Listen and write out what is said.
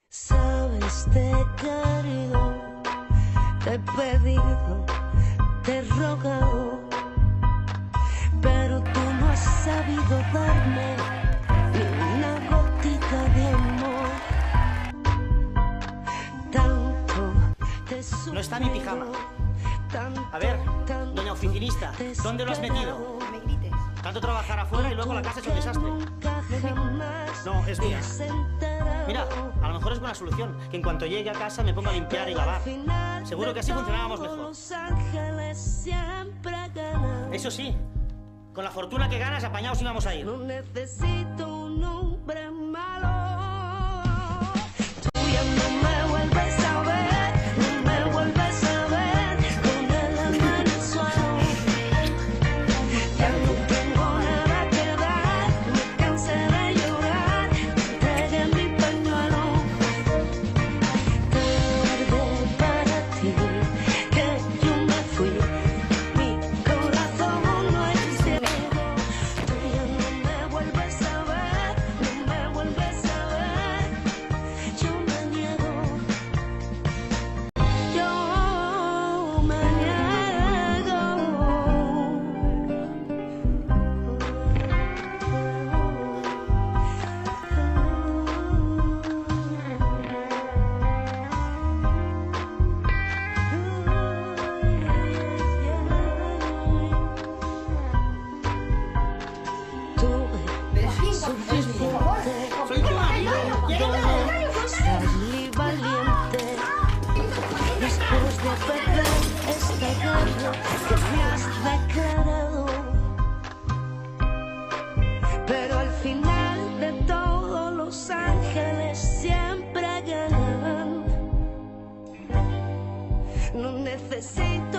Sabes, te he querido, te he pedido, te he rogado, pero tú no has sabido darme ni una gotita de amor. Tanto te he No está mi pijama. A ver, doña oficinista, ¿dónde lo has metido? No me grites. Tanto trabajar afuera y luego la casa es un desastre. No, es mía. Mira, a lo mejor es buena solución, que en cuanto llegue a casa me ponga a limpiar y lavar. Seguro que así funcionábamos mejor. Eso sí, con la fortuna que ganas, apañados íbamos a ir. No necesito un hombre malo. Tú ya no me vuelves a ver, no me vuelves a ver con el alma en el suelo. Ya no tengo nada que dar, me cansé de llorar, entregué mi pañuelo. Tarde para ti, que yo me fui, mi corazón no existe. Tú ya no me vuelves a ver, no me vuelves a ver, yo me niego, yo me niego. Soy tu marido. Salí valiente después de perder esta guerra que me has declarado. Pero al final de todo los ángeles siempre ganan. No necesito